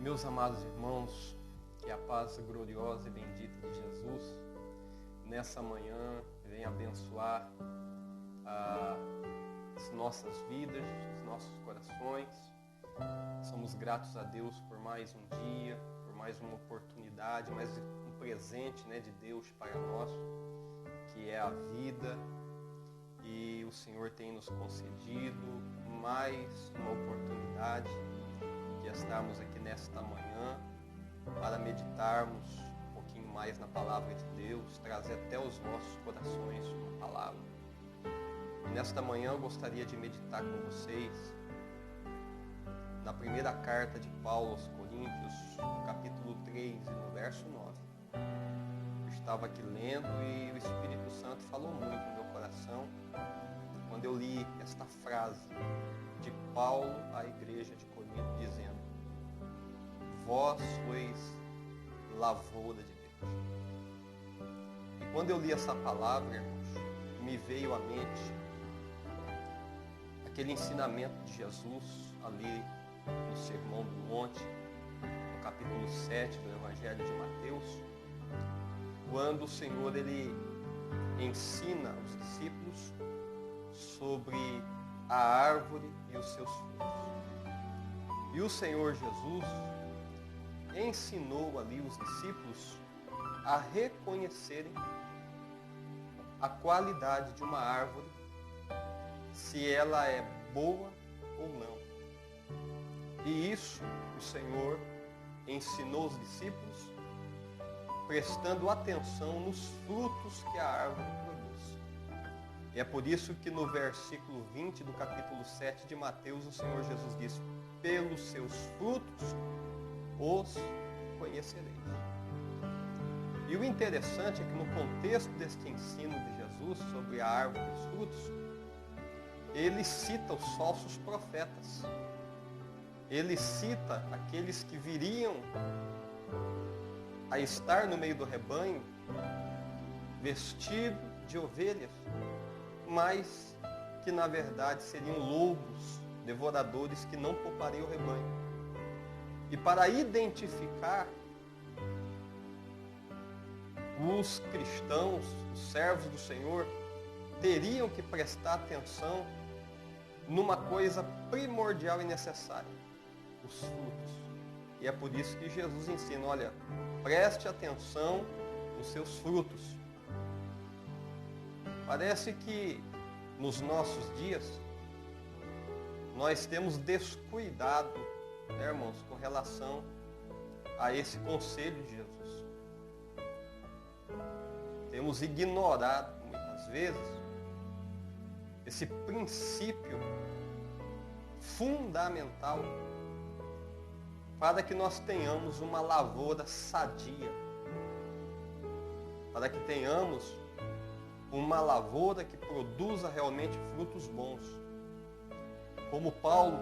Meus amados irmãos, que a paz gloriosa e bendita de Jesus nessa manhã venha abençoar as nossas vidas, os nossos corações. Somos gratos a Deus por mais um dia, por mais uma oportunidade, mais um presente, de Deus para nós, que é a vida. E o Senhor tem nos concedido mais uma oportunidade de estarmos aqui nesta manhã para meditarmos um pouquinho mais na palavra de Deus, trazer até os nossos corações uma palavra. E nesta manhã eu gostaria de meditar com vocês na primeira carta de Paulo aos Coríntios, no capítulo 3 e no verso 9. Eu estava aqui lendo e o Espírito Santo falou muito no meu coração quando eu li esta frase de Paulo à igreja de Corinto, dizendo: vós sois lavoura de Deus. E quando eu li essa palavra, irmãos, me veio à mente aquele ensinamento de Jesus ali no Sermão do Monte, no capítulo 7 do Evangelho de Mateus, quando o Senhor ele ensina os discípulos sobre a árvore e os seus frutos. E o Senhor Jesus ensinou ali os discípulos a reconhecerem a qualidade de uma árvore, se ela é boa ou não. E isso o Senhor ensinou os discípulos prestando atenção nos frutos que a árvore produz. E é por isso que no versículo 20 do capítulo 7 de Mateus, o Senhor Jesus diz: pelos seus frutos os conhecereis. E o interessante é que no contexto deste ensino de Jesus sobre a árvore e os frutos, ele cita os falsos profetas. Ele cita aqueles que viriam a estar no meio do rebanho, vestido de ovelhas, mas que na verdade seriam lobos, devoradores que não poupariam o rebanho. E para identificar os cristãos, os servos do Senhor, teriam que prestar atenção numa coisa primordial e necessária: os frutos. E é por isso que Jesus ensina: olha, preste atenção nos seus frutos. Parece que nos nossos dias nós temos descuidado, irmãos, com relação a esse conselho de Jesus. Temos ignorado muitas vezes esse princípio fundamental para que nós tenhamos uma lavoura sadia, para que tenhamos uma lavoura que produza realmente frutos bons. Como Paulo,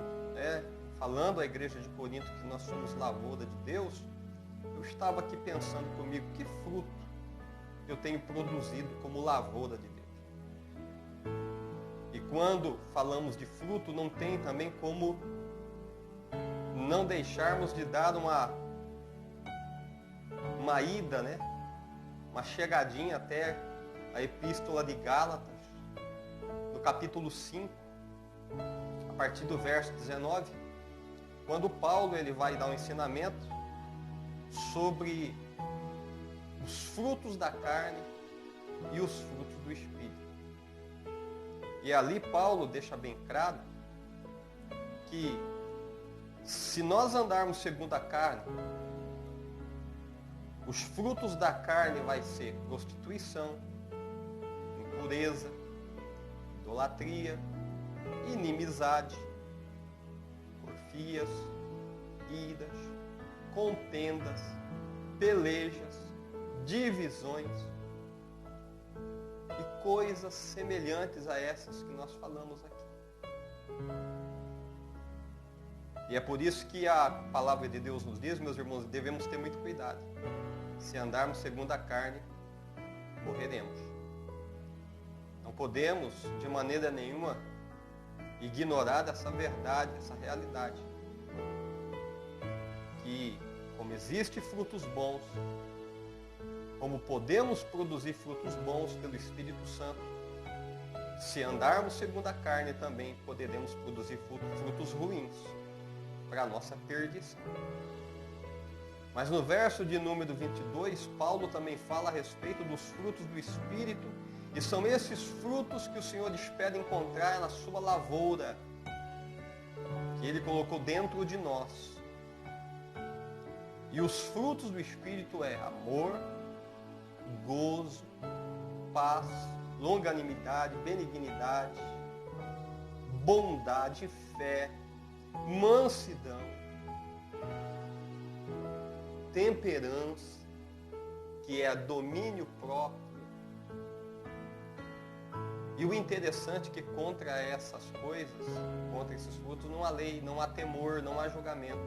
falando à igreja de Corinto que nós somos lavoura de Deus, eu estava aqui pensando comigo, que fruto eu tenho produzido como lavoura de Deus? E quando falamos de fruto, não tem também como não deixarmos de dar uma ida, uma chegadinha até a epístola de Gálatas, no capítulo 5, a partir do verso 19, quando Paulo ele vai dar um ensinamento sobre os frutos da carne e os frutos do Espírito. E ali Paulo deixa bem claro que se nós andarmos segundo a carne, os frutos da carne vai ser prostituição, impureza, idolatria, inimizade, porfias, iras, contendas, pelejas, divisões e coisas semelhantes a essas que nós falamos aqui. E é por isso que a palavra de Deus nos diz, meus irmãos, devemos ter muito cuidado. Se andarmos segundo a carne, morreremos. Não podemos, de maneira nenhuma, ignorar essa verdade, essa realidade. Que que, como existem frutos bons, como podemos produzir frutos bons pelo Espírito Santo, se andarmos segundo a carne também poderemos produzir frutos ruins para a nossa perdição. Mas no verso de número 22, Paulo também fala a respeito dos frutos do Espírito, e são esses frutos que o Senhor espera encontrar na sua lavoura, que Ele colocou dentro de nós. E os frutos do Espírito é amor, gozo, paz, longanimidade, benignidade, bondade, fé, mansidão, temperança, que é domínio próprio. E o interessante é que contra essas coisas, contra esses frutos, não há lei, não há temor, não há julgamento.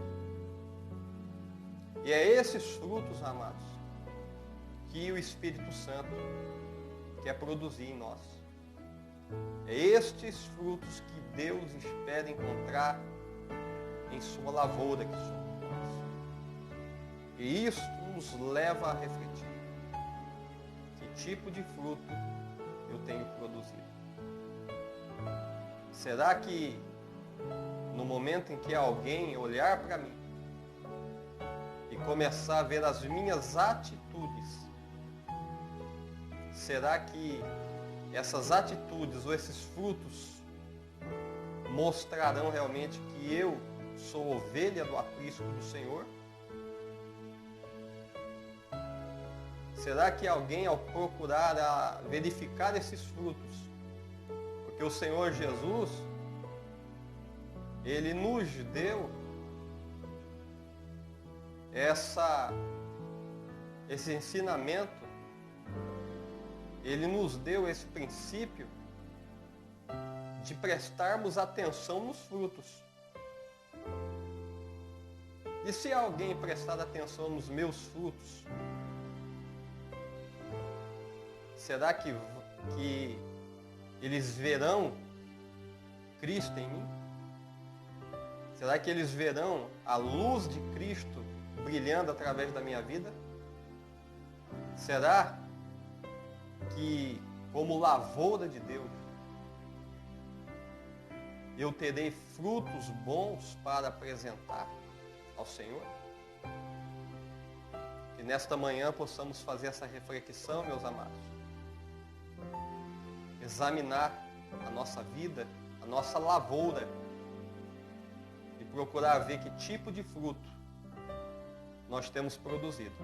E é esses frutos, amados, que o Espírito Santo quer produzir em nós. É estes frutos que Deus espera encontrar em sua lavoura que somos nós. E isso nos leva a refletir. Que tipo de fruto eu tenho produzido? Será que no momento em que alguém olhar para mim e começar a ver as minhas atitudes, será que essas atitudes ou esses frutos mostrarão realmente que eu sou ovelha do aprisco do Senhor? Será que alguém, ao procurar verificar esses frutos, porque o Senhor Jesus, Ele nos deu esse ensinamento, Ele nos deu esse princípio de prestarmos atenção nos frutos. E se alguém prestar atenção nos meus frutos, será que eles verão Cristo em mim? Será que eles verão a luz de Cristo brilhando através da minha vida? Será que, como lavoura de Deus, eu terei frutos bons para apresentar ao Senhor? Que nesta manhã possamos fazer essa reflexão, meus amados. Examinar a nossa vida, a nossa lavoura, e procurar ver que tipo de fruto nós temos produzido.